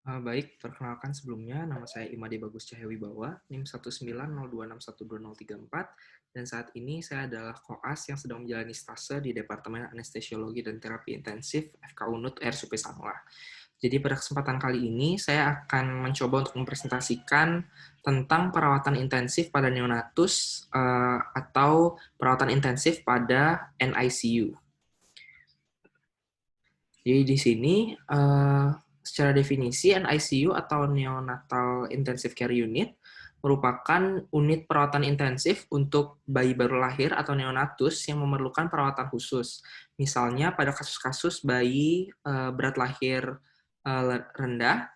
Baik, perkenalkan sebelumnya, nama saya Imade Bagus Cahyawibawa, NIM 19026612034, dan saat ini saya adalah koas yang sedang menjalani stase di Departemen Anestesiologi dan Terapi Intensif FK Unut RSUP Sanglah. Jadi pada kesempatan kali ini, saya akan mencoba untuk mempresentasikan tentang perawatan intensif pada neonatus atau perawatan intensif pada NICU. Jadi di sini secara definisi NICU atau Neonatal Intensive Care Unit merupakan unit perawatan intensif untuk bayi baru lahir atau neonatus yang memerlukan perawatan khusus. Misalnya pada kasus-kasus bayi berat lahir rendah,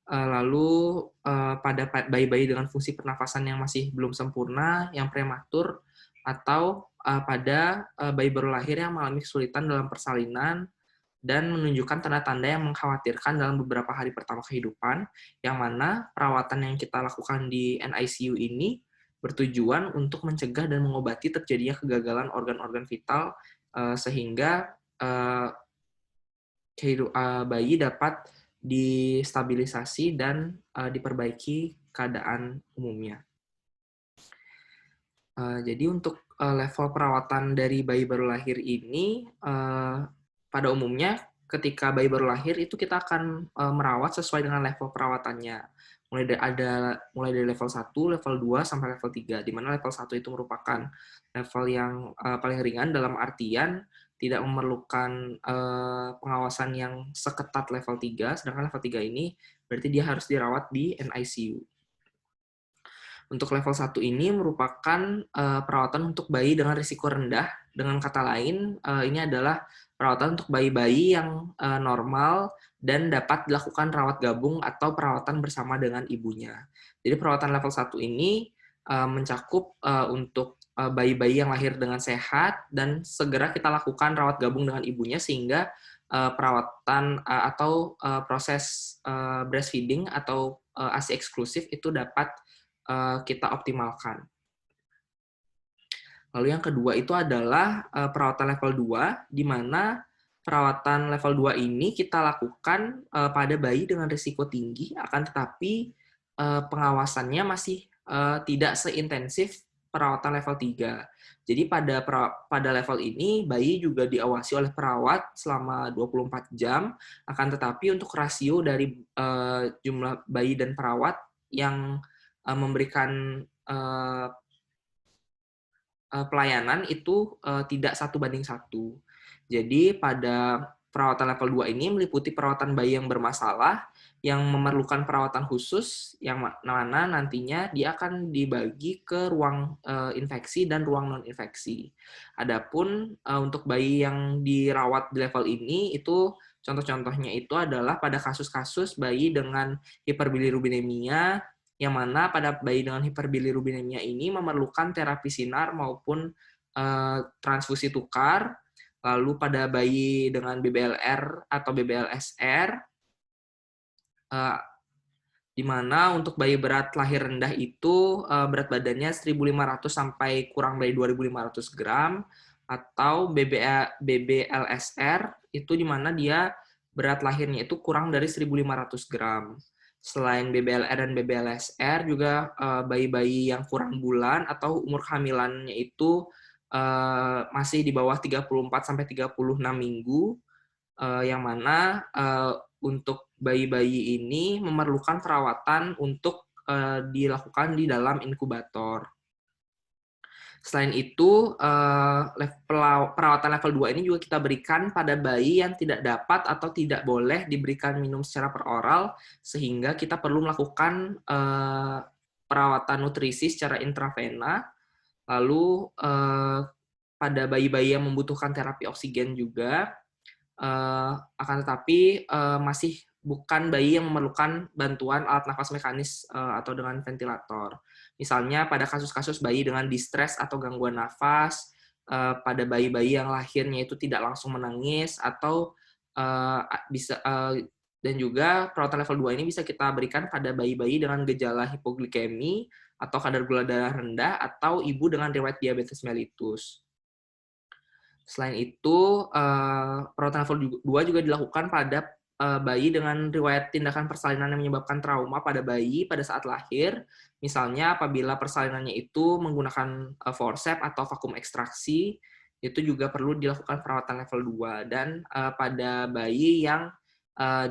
lalu pada bayi-bayi dengan fungsi pernafasan yang masih belum sempurna, yang prematur, atau pada bayi baru lahir yang mengalami kesulitan dalam persalinan, dan menunjukkan tanda-tanda yang mengkhawatirkan dalam beberapa hari pertama kehidupan, yang mana perawatan yang kita lakukan di NICU ini bertujuan untuk mencegah dan mengobati terjadinya kegagalan organ-organ vital sehingga bayi dapat distabilisasi dan diperbaiki keadaan umumnya. Jadi untuk level perawatan dari bayi baru lahir ini pada umumnya ketika bayi baru lahir itu kita akan merawat sesuai dengan level perawatannya. Mulai dari level 1, level 2 sampai level 3, di mana level 1 itu merupakan level yang paling ringan dalam artian tidak memerlukan pengawasan yang seketat level 3, sedangkan level 3 ini berarti dia harus dirawat di NICU. Untuk level 1 ini merupakan perawatan untuk bayi dengan risiko rendah. Dengan kata lain, ini adalah perawatan untuk bayi-bayi yang normal dan dapat dilakukan rawat gabung atau perawatan bersama dengan ibunya. Jadi perawatan level 1 ini mencakup untuk bayi-bayi yang lahir dengan sehat dan segera kita lakukan rawat gabung dengan ibunya sehingga perawatan atau proses breastfeeding atau ASI eksklusif itu dapat kita optimalkan. Lalu yang kedua itu adalah perawatan level 2, di mana perawatan level 2 ini kita lakukan pada bayi dengan risiko tinggi, akan tetapi pengawasannya masih tidak seintensif perawatan level 3. Jadi pada level ini, bayi juga diawasi oleh perawat selama 24 jam, akan tetapi untuk rasio dari jumlah bayi dan perawat yang memberikan pelayanan itu tidak 1:1. Jadi pada perawatan level 2 ini meliputi perawatan bayi yang bermasalah, yang memerlukan perawatan khusus, yang mana nantinya dia akan dibagi ke ruang infeksi dan ruang non-infeksi. Adapun untuk bayi yang dirawat di level ini, itu contoh-contohnya itu adalah pada kasus-kasus bayi dengan hiperbilirubinemia, yang mana pada bayi dengan hiperbilirubinemia ini memerlukan terapi sinar maupun transfusi tukar. Lalu pada bayi dengan BBLR atau BBLSR, di mana untuk bayi berat lahir rendah itu berat badannya 1.500 sampai kurang dari 2.500 gram, atau BBLSR itu di mana dia berat lahirnya itu kurang dari 1.500 gram. Selain BBLR dan BBLSR, juga bayi-bayi yang kurang bulan atau umur kehamilannya itu masih di bawah 34-36 minggu, yang mana untuk bayi-bayi ini memerlukan perawatan untuk dilakukan di dalam inkubator. Selain itu, perawatan level 2 ini juga kita berikan pada bayi yang tidak dapat atau tidak boleh diberikan minum secara peroral, sehingga kita perlu melakukan perawatan nutrisi secara intravena. Lalu pada bayi-bayi yang membutuhkan terapi oksigen juga, akan tetapi masih bukan bayi yang memerlukan bantuan alat nafas mekanis atau dengan ventilator. Misalnya pada kasus-kasus bayi dengan distres atau gangguan nafas, pada bayi-bayi yang lahirnya itu tidak langsung menangis, atau dan juga perawatan level 2 ini bisa kita berikan pada bayi-bayi dengan gejala hipoglikemi atau kadar gula darah rendah, atau ibu dengan riwayat diabetes mellitus. Selain itu, perawatan level 2 juga dilakukan pada bayi dengan riwayat tindakan persalinan yang menyebabkan trauma pada bayi pada saat lahir, misalnya apabila persalinannya itu menggunakan forceps atau vakum ekstraksi, itu juga perlu dilakukan perawatan level 2. Dan pada bayi yang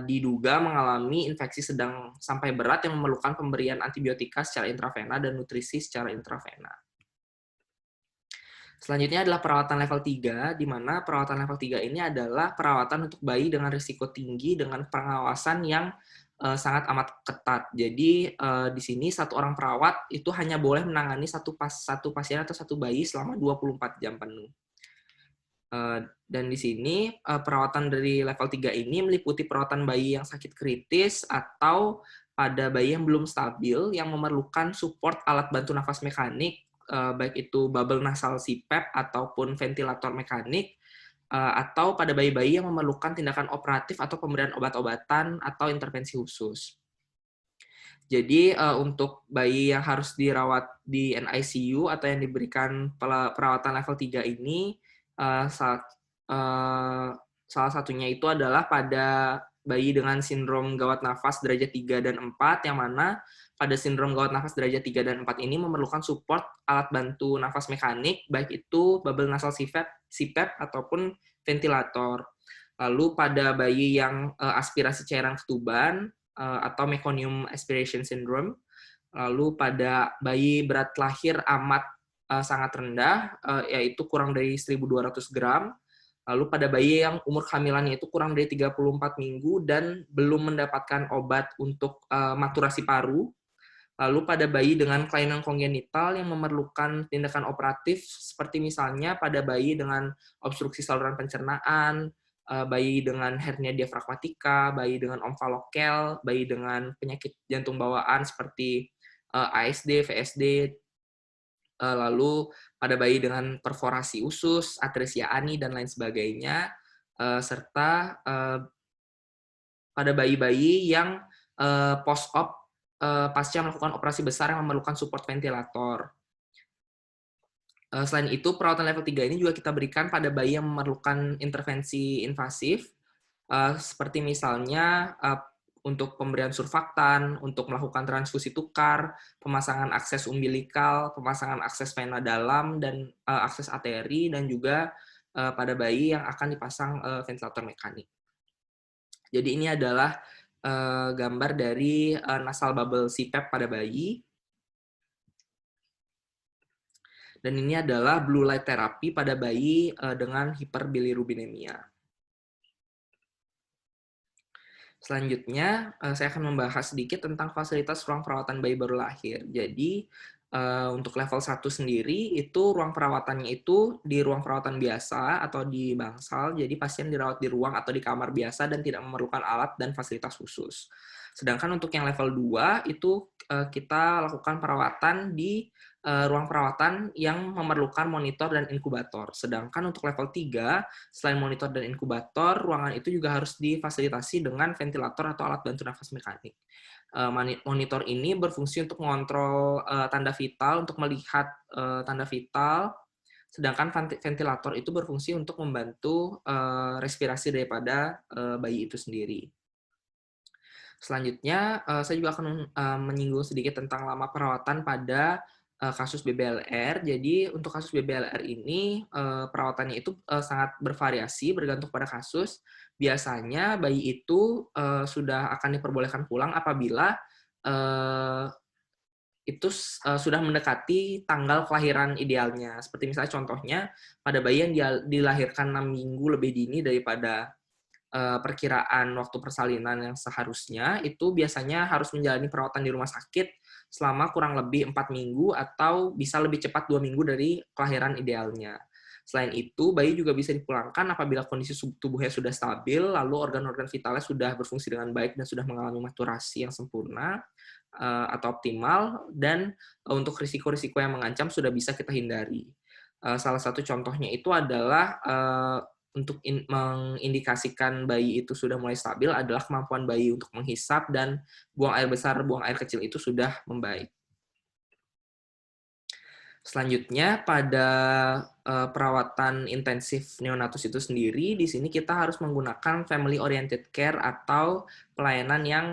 diduga mengalami infeksi sedang sampai berat yang memerlukan pemberian antibiotika secara intravena dan nutrisi secara intravena. Selanjutnya adalah perawatan level 3, di mana perawatan level 3 ini adalah perawatan untuk bayi dengan risiko tinggi dengan pengawasan yang sangat amat ketat. Jadi di sini satu orang perawat itu hanya boleh menangani satu pasien atau satu bayi selama 24 jam penuh. Dan di sini perawatan dari level 3 ini meliputi perawatan bayi yang sakit kritis atau pada bayi yang belum stabil yang memerlukan support alat bantu nafas mekanik, baik itu bubble nasal CPAP ataupun ventilator mekanik, atau pada bayi-bayi yang memerlukan tindakan operatif atau pemberian obat-obatan atau intervensi khusus. Jadi untuk bayi yang harus dirawat di NICU atau yang diberikan perawatan level 3 ini, salah satunya itu adalah pada bayi dengan sindrom gawat nafas derajat 3 dan 4, yang mana pada sindrom gawat nafas derajat 3 dan 4 ini memerlukan support alat bantu nafas mekanik, baik itu bubble nasal CPAP ataupun ventilator. Lalu pada bayi yang aspirasi cairan ketuban atau meconium aspiration syndrome, lalu pada bayi berat lahir amat sangat rendah, yaitu kurang dari 1.200 gram, lalu pada bayi yang umur kehamilannya itu kurang dari 34 minggu dan belum mendapatkan obat untuk maturasi paru, lalu pada bayi dengan kelainan kongenital yang memerlukan tindakan operatif, seperti misalnya pada bayi dengan obstruksi saluran pencernaan, bayi dengan hernia diafragmatika, bayi dengan omfalokel, bayi dengan penyakit jantung bawaan seperti ASD, VSD, lalu pada bayi dengan perforasi usus, atresia ani, dan lain sebagainya, serta pada bayi-bayi yang post-op pasca melakukan operasi besar yang memerlukan support ventilator. Selain itu, perawatan level 3 ini juga kita berikan pada bayi yang memerlukan intervensi invasif, seperti misalnya untuk pemberian surfaktan, untuk melakukan transfusi tukar, pemasangan akses umbilikal, pemasangan akses vena dalam, dan akses arteri, dan juga pada bayi yang akan dipasang ventilator mekanik. Jadi ini adalah gambar dari nasal bubble CPAP pada bayi. Dan ini adalah blue light therapy pada bayi dengan hiperbilirubinemia. Selanjutnya, saya akan membahas sedikit tentang fasilitas ruang perawatan bayi baru lahir. Jadi, untuk level 1 sendiri, itu ruang perawatannya itu di ruang perawatan biasa atau di bangsal, jadi pasien dirawat di ruang atau di kamar biasa dan tidak memerlukan alat dan fasilitas khusus. Sedangkan untuk yang level 2, itu kita lakukan perawatan di ruang perawatan yang memerlukan monitor dan inkubator. Sedangkan untuk level 3, selain monitor dan inkubator, ruangan itu juga harus difasilitasi dengan ventilator atau alat bantu nafas mekanik. Monitor ini berfungsi untuk mengontrol tanda vital, untuk melihat tanda vital, sedangkan ventilator itu berfungsi untuk membantu respirasi daripada bayi itu sendiri. Selanjutnya, saya juga akan menyinggung sedikit tentang lama perawatan pada kasus BBLR. Jadi untuk kasus BBLR ini perawatannya itu sangat bervariasi bergantung pada kasus. Biasanya bayi itu sudah akan diperbolehkan pulang apabila itu sudah mendekati tanggal kelahiran idealnya. Seperti misalnya contohnya pada bayi yang dilahirkan 6 minggu lebih dini daripada perkiraan waktu persalinan yang seharusnya, itu biasanya harus menjalani perawatan di rumah sakit selama kurang lebih 4 minggu atau bisa lebih cepat 2 minggu dari kelahiran idealnya. Selain itu, bayi juga bisa dipulangkan apabila kondisi tubuhnya sudah stabil, lalu organ-organ vitalnya sudah berfungsi dengan baik dan sudah mengalami maturasi yang sempurna atau optimal, dan untuk risiko-risiko yang mengancam sudah bisa kita hindari. Salah satu contohnya itu adalah untuk mengindikasikan bayi itu sudah mulai stabil adalah kemampuan bayi untuk menghisap dan buang air besar, buang air kecil itu sudah membaik. Selanjutnya pada perawatan intensif neonatus itu sendiri, di sini kita harus menggunakan family oriented care atau pelayanan yang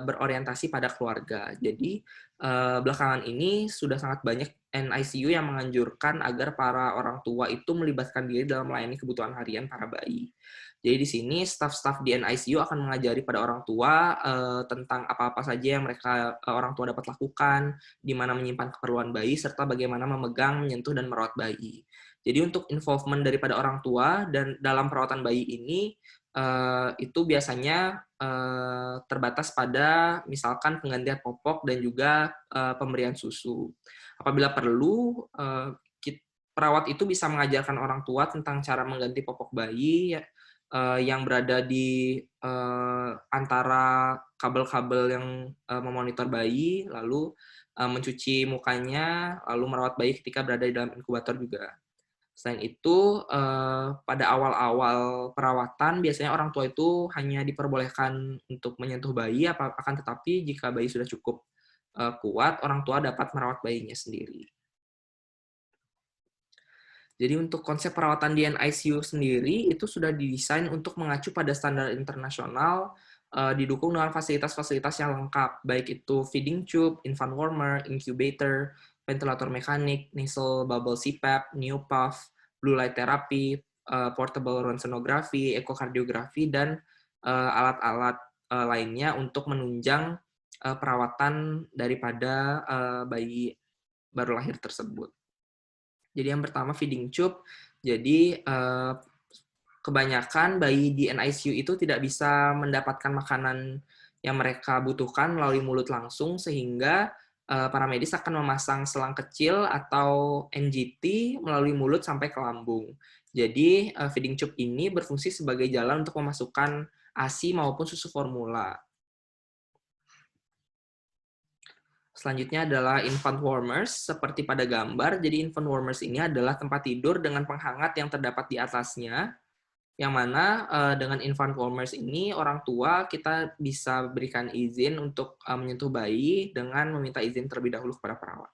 berorientasi pada keluarga. Jadi belakangan ini sudah sangat banyak NICU yang menganjurkan agar para orang tua itu melibatkan diri dalam melayani kebutuhan harian para bayi. Jadi di sini staf-staf di NICU akan mengajari pada orang tua tentang apa-apa saja yang mereka orang tua dapat lakukan, di mana menyimpan keperluan bayi, serta bagaimana memegang, menyentuh, dan merawat bayi. Jadi untuk involvement daripada orang tua dan dalam perawatan bayi ini, itu biasanya terbatas pada misalkan penggantian popok dan juga pemberian susu. Apabila perlu, perawat itu bisa mengajarkan orang tua tentang cara mengganti popok bayi, yang berada di antara kabel-kabel yang memonitor bayi, lalu mencuci mukanya, lalu merawat bayi ketika berada di dalam inkubator juga. Selain itu, pada awal-awal perawatan, biasanya orang tua itu hanya diperbolehkan untuk menyentuh bayi, akan tetapi jika bayi sudah cukup kuat, orang tua dapat merawat bayinya sendiri. Jadi untuk konsep perawatan di NICU sendiri itu sudah didesain untuk mengacu pada standar internasional, didukung dengan fasilitas-fasilitas yang lengkap, baik itu feeding tube, infant warmer, incubator, ventilator mekanik, nasal bubble CPAP, neopuff, blue light therapy, portable ronsenography, ekokardiografi, dan alat-alat lainnya untuk menunjang perawatan daripada bayi baru lahir tersebut. Jadi yang pertama feeding tube. Jadi kebanyakan bayi di NICU itu tidak bisa mendapatkan makanan yang mereka butuhkan melalui mulut langsung, sehingga para medis akan memasang selang kecil atau NGT melalui mulut sampai ke lambung. Jadi feeding tube ini berfungsi sebagai jalan untuk memasukkan ASI maupun susu formula. Selanjutnya adalah infant warmers, seperti pada gambar. Jadi infant warmers ini adalah tempat tidur dengan penghangat yang terdapat di atasnya, yang mana dengan infant warmers ini orang tua kita bisa berikan izin untuk menyentuh bayi dengan meminta izin terlebih dahulu kepada perawat.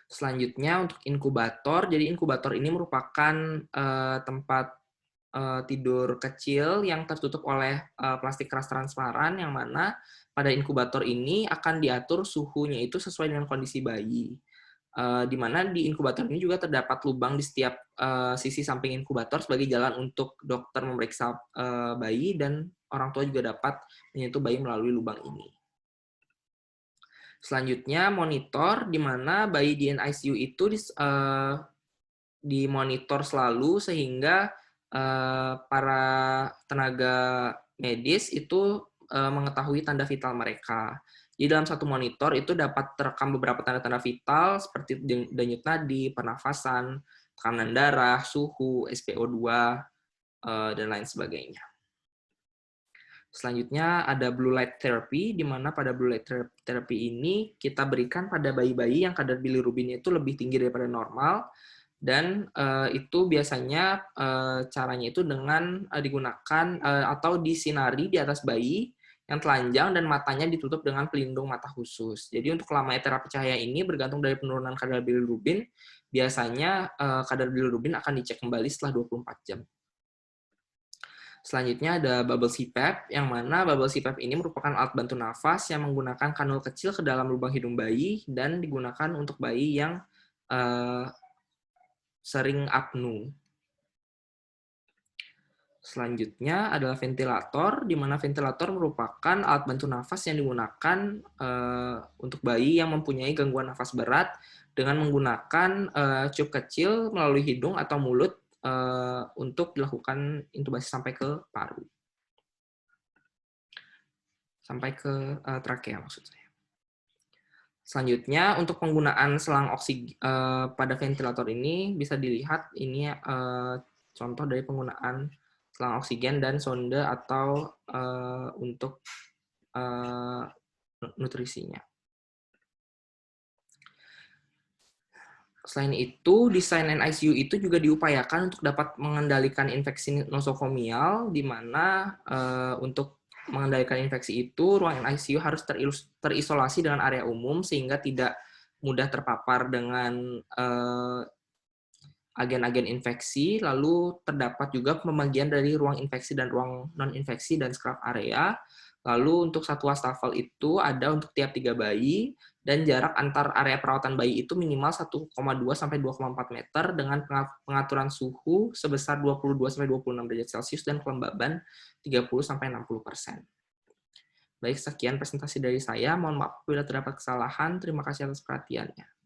Selanjutnya untuk inkubator. Jadi inkubator ini merupakan tempat tidur kecil yang tertutup oleh plastik keras transparan, yang mana pada inkubator ini akan diatur suhunya itu sesuai dengan kondisi bayi. Di mana di inkubator ini juga terdapat lubang di setiap sisi samping inkubator sebagai jalan untuk dokter memeriksa bayi, dan orang tua juga dapat menyentuh bayi melalui lubang ini. Selanjutnya monitor, di mana bayi di NICU itu dimonitor selalu sehingga para tenaga medis itu mengetahui tanda vital mereka. Di dalam satu monitor itu dapat terekam beberapa tanda-tanda vital seperti denyut nadi, pernafasan, tekanan darah, suhu, SpO2, dan lain sebagainya. Selanjutnya ada blue light therapy, di mana pada blue light therapy ini kita berikan pada bayi-bayi yang kadar bilirubinnya itu lebih tinggi daripada normal, dan itu biasanya caranya itu dengan digunakan atau disinari di atas bayi yang telanjang dan matanya ditutup dengan pelindung mata khusus. Jadi untuk lamanya terapi cahaya ini bergantung dari penurunan kadar bilirubin. Biasanya kadar bilirubin akan dicek kembali setelah 24 jam. Selanjutnya ada bubble CPAP, yang mana bubble CPAP ini merupakan alat bantu nafas yang menggunakan kanul kecil ke dalam lubang hidung bayi dan digunakan untuk bayi yang sering apnu. Selanjutnya adalah ventilator, di mana ventilator merupakan alat bantu nafas yang digunakan untuk bayi yang mempunyai gangguan nafas berat dengan menggunakan cup kecil melalui hidung atau mulut untuk dilakukan intubasi sampai ke paru. Sampai ke trakea maksud saya. Selanjutnya untuk penggunaan selang oksigen pada ventilator ini bisa dilihat ini contoh dari penggunaan selang oksigen dan sonde atau untuk nutrisinya. Selain itu, desain NICU itu juga diupayakan untuk dapat mengendalikan infeksi nosokomial, di mana untuk mengendalikan infeksi itu, ruang NICU harus terisolasi dengan area umum sehingga tidak mudah terpapar dengan agen-agen infeksi, lalu terdapat juga pembagian dari ruang infeksi dan ruang non-infeksi dan scrub area. Lalu untuk satu wastafel itu ada untuk tiap 3 bayi, dan jarak antar area perawatan bayi itu minimal 1,2 sampai 2,4 meter dengan pengaturan suhu sebesar 22 sampai 26 derajat Celcius dan kelembaban 30 sampai 60%. Baik, sekian presentasi dari saya. Mohon maaf bila terdapat kesalahan. Terima kasih atas perhatiannya.